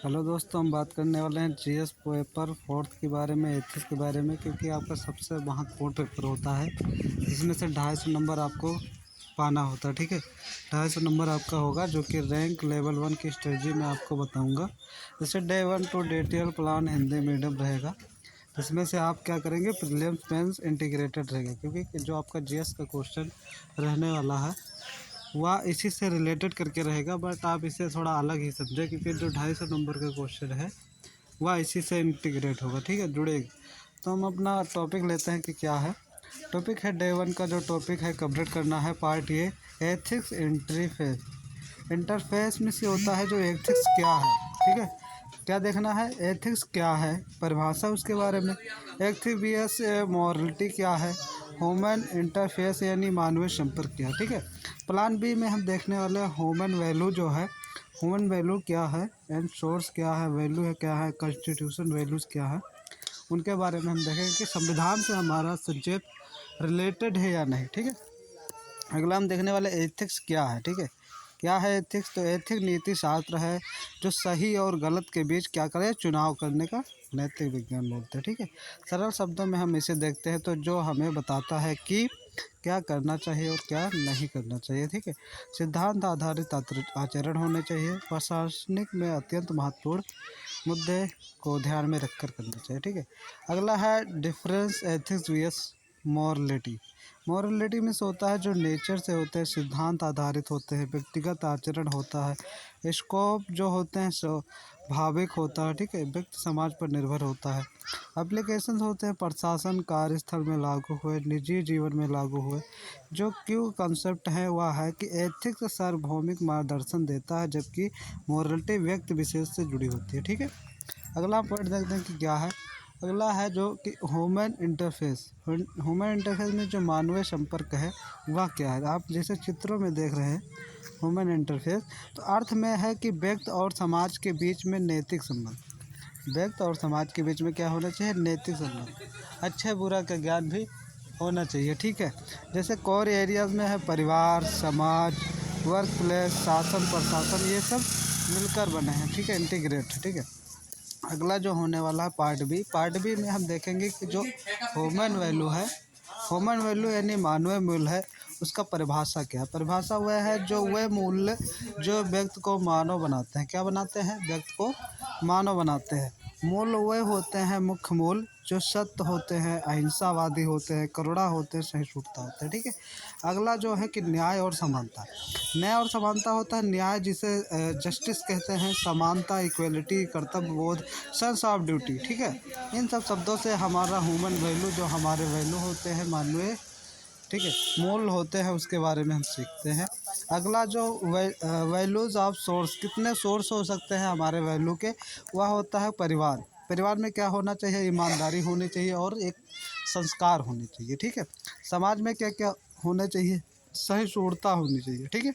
Hello दोस्तों, हम बात करने वाले हैं जीएस पेपर फोर्थ के बारे में, एथिक्स के बारे में, क्योंकि आपका सबसे महत्वपूर्ण पेपर होता है। इसमें से 250 नंबर आपको पाना होता है। ठीक है, 250 नंबर आपका होगा, जो कि रैंक लेवल 1 की स्ट्रेटजी में आपको बताऊंगा। जैसे day 1 to detail plan Hindi medium रहेगा। इसमें से आप क्या करेंगे, प्रीलिम्स मेंस इंटीग्रेटेड रहेगा, क्योंकि जो आपका जीएस का क्वेश्चन रहने वाला है वह इसी से रिलेटेड करके रहेगा, बट आप इसे थोड़ा अलग ही समझें, क्योंकि जो 250 नंबर का क्वेश्चन है वह इसी से इंटीग्रेट होगा। ठीक है, जुड़ेगा। तो हम अपना टॉपिक लेते हैं कि क्या है। टॉपिक है डे 1 का जो टॉपिक है कंप्लीट करना है, पार्ट ये एथिक्स इंटरफेस। इंटरफेस में से होता है जो एथिक्स क्या है। ठीक है, क्या देखना है, एथिक्स क्या है, परिभाषा उसके बारे में। एथिक्स मॉरलिटी क्या है, ह्यूमन इंटरफेस यानी मानवीय संपर्क क्या है। ठीक है, प्लान बी में हम देखने वाले हैं ह्यूमन वैल्यू जो है, ह्यूमन वैल्यू क्या है, एंड सोर्स क्या है, वैल्यू है क्या है, कॉन्स्टिट्यूशन वैल्यूज़ क्या है, उनके बारे में हम देखेंगे कि संविधान से हमारा सब्जेक्ट रिलेटेड है या नहीं। ठीक है, अगला हम देखने वाले एथिक्स क्या है। ठीक है, क्या है एथिक्स, तो एथिक्स नीति शास्त्र है जो सही और गलत के बीच क्या करे, चुनाव करने का नैतिक विज्ञान बोलते हैं। ठीक है, सरल शब्दों में हम इसे देखते हैं तो जो हमें बताता है कि क्या करना चाहिए और क्या नहीं करना चाहिए। ठीक है, सिद्धांत आधारित आचरण होने चाहिए, प्रशासनिक में अत्यंत महत्वपूर्ण मुद्दे को ध्यान में रखकर करना चाहिए। ठीक है, अगला है difference ethics VS morality. Morality में से होता है जो नेचर से होते हैं, सिद्धांत आधारित होते हैं, व्यक्तिगत आचरण होता है, स्कोप जो होते हैं स्वाभाविक होता है। ठीक है, व्यक्ति समाज पर निर्भर होता है। एप्लीकेशन होते हैं प्रशासन कार्यस्थल में लागू हुए, निजी जीवन में लागू हुए। जो क्यू कंसेप्ट है वह है कि एथिक्स सार्वभौमिक मार्गदर्शन देता है, जबकि मॉरलिटी व्यक्ति विशेष से जुड़ी होती है। ठीक है, अगला पॉइंट देखते हैं कि क्या है। अगला है जो कि ह्यूमन इंटरफेस। ह्यूमन इंटरफेस में जो मानवीय संपर्क है वह क्या है, आप जैसे चित्रों में देख रहे हैं ह्यूमन इंटरफेस, तो अर्थ में है कि व्यक्ति और समाज के बीच में नैतिक संबंध, व्यक्ति और समाज के बीच में क्या होना चाहिए, नैतिक संबंध, अच्छे बुरा का ज्ञान भी होना चाहिए। ठीक है, जैसे कोर एरियाज में है परिवार, समाज, वर्क प्लेस, शासन, प्रशासन, ये सब मिलकर बने हैं। ठीक है, इंटीग्रेट। ठीक है, अगला जो होने वाला है पार्ट बी में हम देखेंगे कि जो ह्यूमन वैल्यू है, ह्यूमन वैल्यू यानी मानवीय मूल्य है, उसका परिभाषा क्या है। परिभाषा वह है जो वह मूल्य जो व्यक्ति को मानव बनाते हैं। क्या बनाते हैं, व्यक्ति को मानव बनाते हैं। मूल्य वह होते हैं मुख्य मूल्य जो सत्य होते हैं, अहिंसावादी होते हैं, करुणा होते हैं, सहिष्णुता होते हैं। ठीक है, अगला जो है कि न्याय और समानता। न्याय और समानता होता है न्याय जिसे जस्टिस कहते हैं, समानता इक्वलिटी, कर्तव्य बोध, सेंस ऑफ ड्यूटी। ठीक है, इन सब शब्दों से हमारा ह्यूमन वैल्यू जो हमारे वैल्यू होते हैं मानवीय, ठीक है, मूल होते हैं, उसके बारे में हम सीखते हैं। अगला जो वैल्यूज़ ऑफ सोर्स, कितने सोर्स हो सकते हैं हमारे वैल्यू के, वह होता है परिवार। परिवार में क्या होना चाहिए, ईमानदारी होनी चाहिए और एक संस्कार होने चाहिए। ठीक है, समाज में क्या क्या होना चाहिए, सहिष्णुता होनी चाहिए। ठीक है,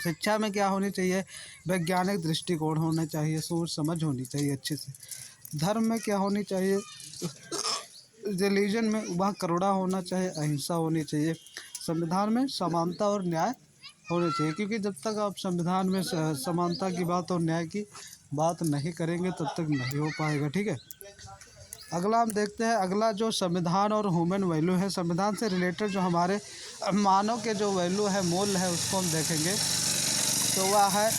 शिक्षा में क्या होनी चाहिए, वैज्ञानिक दृष्टिकोण होना चाहिए, सोच समझ होनी चाहिए अच्छे से। धर्म में क्या होनी चाहिए, रिलीजन में वह करुणा होना चाहिए, अहिंसा होनी चाहिए। संविधान में समानता और न्याय होने चाहिए, क्योंकि जब तक आप संविधान में समानता की बात और न्याय की बात नहीं करेंगे तब तक नहीं हो पाएगा। ठीक है, अगला हम देखते हैं, अगला जो संविधान और ह्यूमन वैल्यू है, संविधान से रिलेटेड जो हमारे मानव के जो वैल्यू है, मूल्य है, उसको हम देखेंगे। तो वह है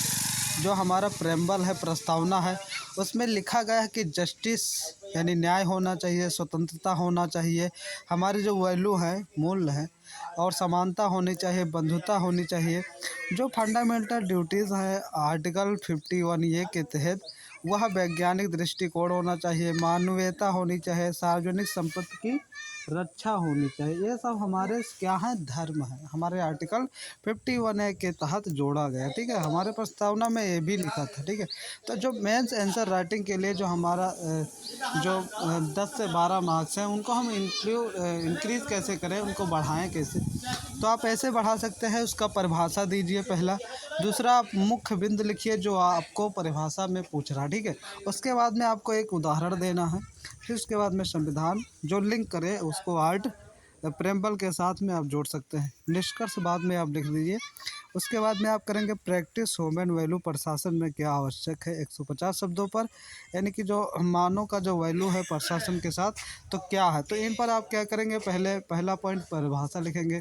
जो हमारा प्रेम्बल है, प्रस्तावना है, उसमें लिखा गया है कि जस्टिस यानी न्याय होना चाहिए, स्वतंत्रता होना चाहिए, हमारी जो वैल्यू है, मूल्य है, और समानता होनी चाहिए, बंधुता होनी चाहिए। जो फंडामेंटल ड्यूटीज़ है आर्टिकल 51 ये के तहत, वह वैज्ञानिक दृष्टिकोण होना चाहिए, मानवीयता होनी चाहिए, सार्वजनिक संपत्ति की रक्षा होनी चाहिए। ये सब हमारे क्या है, धर्म है, हमारे आर्टिकल 51A के तहत जोड़ा गया। ठीक है, हमारे प्रस्तावना में ये भी लिखा था। ठीक है, तो जो मेंस आंसर राइटिंग के लिए जो हमारा जो 10 से 12 मार्क्स हैं, उनको हम इंक्रीज़ कैसे करें, उनको बढ़ाएं कैसे, तो आप ऐसे बढ़ा सकते हैं, उसका परिभाषा दीजिए पहला। दूसरा, आप मुख्य बिंदु लिखिए जो आपको परिभाषा में पूछ रहा है। ठीक है, उसके बाद में आपको एक उदाहरण देना है, फिर उसके बाद में संविधान जो लिंक करे उसको आर्ट प्रेम्बल के साथ में आप जोड़ सकते हैं। निष्कर्ष बाद में आप लिख दीजिए। उसके बाद में आप करेंगे प्रैक्टिस ह्यूमन वैल्यू प्रशासन में क्या आवश्यक है 150 शब्दों पर, यानी कि जो मानों का जो वैल्यू है प्रशासन के साथ तो क्या है। तो इन पर आप क्या करेंगे, पहला पॉइंट परिभाषा लिखेंगे,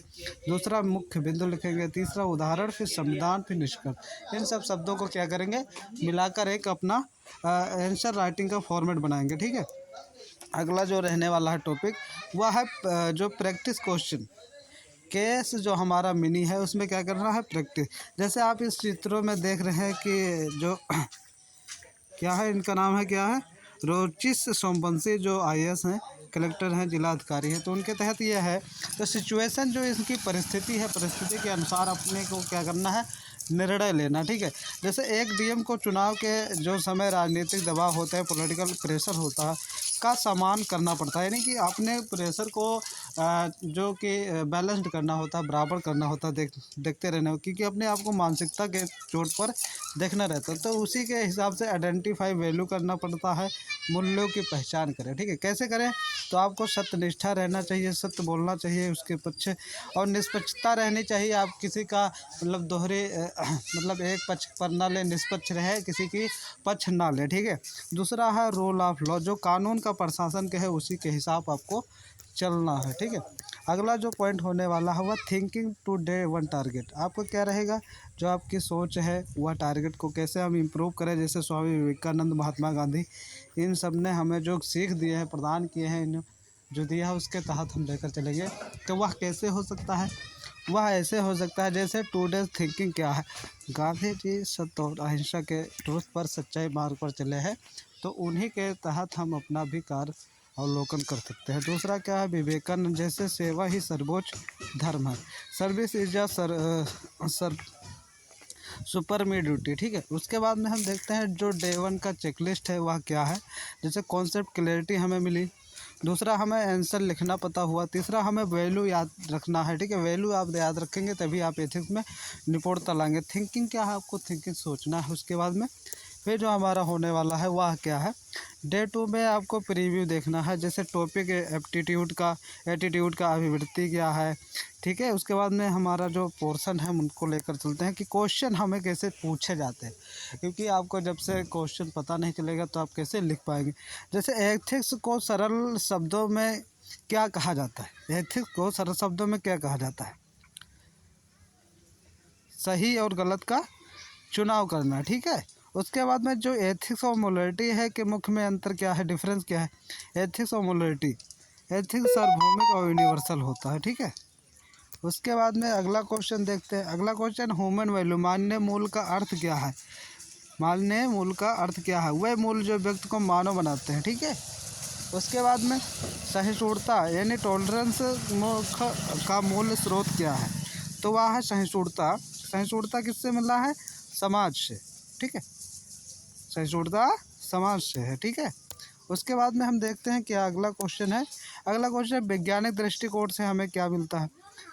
दूसरा मुख्य बिंदु लिखेंगे, तीसरा उदाहरण, फिर संविधान, फिर निष्कर्ष। इन सब शब्दों को क्या करेंगे, मिलाकर एक अपना आंसर राइटिंग का फॉर्मेट बनाएंगे। ठीक है। अगला जो रहने वाला है टॉपिक वह है जो प्रैक्टिस क्वेश्चन। केस जो हमारा मिनी है उसमें क्या करना है, प्रैक्टिस। जैसे आप इस चित्रों में देख रहे हैं कि जो क्या है, इनका नाम है क्या है, रोचिस सोमवंशी, जो IAS हैं, कलेक्टर हैं, जिला अधिकारी हैं। तो उनके तहत ये है, तो सिचुएशन जो इसकी परिस्थिति है, परिस्थिति के अनुसार अपने को क्या करना है, निर्णय लेना। ठीक है। जैसे एक DM को चुनाव के जो समय राजनीतिक दबाव होता है, पॉलिटिकल प्रेशर होता है, का सामना करना पड़ता है, यानी कि अपने प्रेशर को जो कि बैलेंस्ड करना होता है, बराबर करना होता है, देखते रहना, क्योंकि अपने आप को मानसिकता के चोट पर देखना रहता है। तो उसी के हिसाब से आइडेंटिफाई वैल्यू करना पड़ता है, मूल्यों की पहचान करें। ठीक है। कैसे करें, तो आपको सत्यनिष्ठा रहना चाहिए, सत्य बोलना चाहिए उसके पक्ष, और निष्पक्षता रहनी चाहिए। आप किसी का मतलब दोहरे मतलब एक पक्ष पर ना ले, निष्पक्ष रहे, किसी की पक्ष ना ले। ठीक है। दूसरा है रोल ऑफ लॉ, जो कानून का प्रशासन के है उसी के हिसाब आपको चलना है। ठीक है। अगला जो पॉइंट होने वाला है वह thinking to day one target. आपको क्या रहेगा, जो आपकी सोच है वह टारगेट को कैसे हम इम्प्रूव करें। जैसे स्वामी विवेकानंद, महात्मा गांधी, इन सब ने हमें जो सीख दिए हैं, प्रदान किए हैं, इन जो दिया है उसके तहत हम लेकर चलेंगे। तो वह कैसे हो सकता है, वह ऐसे हो सकता है जैसे टू डेज थिंकिंग क्या है, गांधी जी सत्य और अहिंसा के ट्रुथ पर, सच्चाई मार्ग पर चले हैं, तो उन्हीं के तहत हम अपना भी कार्य अवलोकन कर सकते हैं। दूसरा क्या है, विवेकानंद जैसे सेवा ही सर्वोच्च धर्म है, service is a sir super me duty. ठीक है। उसके बाद में हम देखते हैं जो डे 1 का चेकलिस्ट है वह क्या है। जैसे कॉन्सेप्ट क्लैरिटी हमें मिली, दूसरा हमें आंसर लिखना पता हुआ, तीसरा हमें वैल्यू याद रखना है। ठीक है। वैल्यू आप याद रखेंगे तभी आप एथिक्स में निपुणता लाएंगे। थिंकिंग क्या है, आपको थिंकिंग सोचना है। उसके बाद में फिर जो हमारा होने वाला है वह क्या है, डे 2 में आपको प्रीव्यू देखना है। जैसे टॉपिक एप्टीट्यूड का, एटीट्यूड का अभिवृत्ति क्या है। ठीक है। उसके बाद में हमारा जो पोर्शन है उनको लेकर चलते हैं कि क्वेश्चन हमें कैसे पूछे जाते हैं, क्योंकि आपको जब से क्वेश्चन पता नहीं चलेगा तो आप कैसे लिख पाएंगे। जैसे एथिक्स को सरल शब्दों में क्या कहा जाता है, एथिक्स को सरल शब्दों में क्या कहा जाता है, सही और गलत का चुनाव करना। ठीक है। उसके बाद में जो एथिक्स और मोरालिटी है कि मुख्य में अंतर क्या है, डिफरेंस क्या है एथिक्स और मोरालिटी। एथिक्स सार्वभौमिक और यूनिवर्सल होता है। ठीक है। उसके बाद में अगला क्वेश्चन देखते हैं। अगला क्वेश्चन ह्यूमन वैल्यू, माननीय मूल का अर्थ क्या है। माननीय मूल का अर्थ क्या है, वह मूल जो व्यक्ति को मानव बनाते हैं। ठीक है। उसके बाद में सहिष्णुता यानी टॉलरेंस का मूल स्रोत क्या है, तो वह है सहिष्णुता। सहिष्णुता किससे मिला है, समाज से। ठीक है। सहिष्णुता समाज से है। ठीक है। उसके बाद में हम देखते हैं क्या अगला क्वेश्चन है। अगला क्वेश्चन वैज्ञानिक दृष्टिकोण से हमें क्या मिलता है,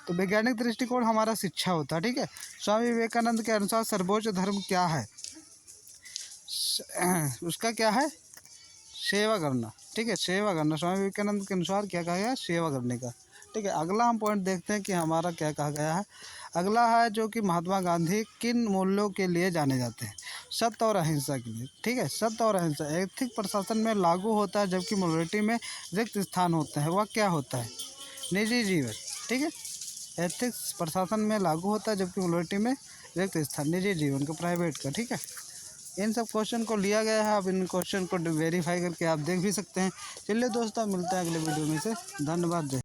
तो वैज्ञानिक दृष्टिकोण हमारा शिक्षा होता है। ठीक है। स्वामी विवेकानंद के अनुसार सर्वोच्च धर्म क्या है, उसका क्या है, सेवा करना। ठीक है। सेवा करना, स्वामी विवेकानंद के अनुसार क्या कहा गया है, सेवा करने का। ठीक है। अगला हम पॉइंट देखते हैं कि हमारा क्या कहा गया है। अगला है जो कि महात्मा गांधी किन मूल्यों के लिए जाने जाते हैं, सत्य और अहिंसा के लिए। ठीक है। सत्य और अहिंसा एथिक प्रशासन में लागू होता है, जबकि मोरालिटी में रिक्त स्थान होता है। वह क्या होता है, निजी जीवन। ठीक है। एथिक्स प्रशासन में लागू होता है, जबकि मोरालिटी में रिक्त स्थान, निजी जीवन का, प्राइवेट का। ठीक है। इन सब क्वेश्चन को लिया गया है, आप इन क्वेश्चन को वेरीफाई करके आप देख भी सकते हैं। चलिए दोस्तों, मिलते हैं अगले वीडियो में से। धन्यवाद।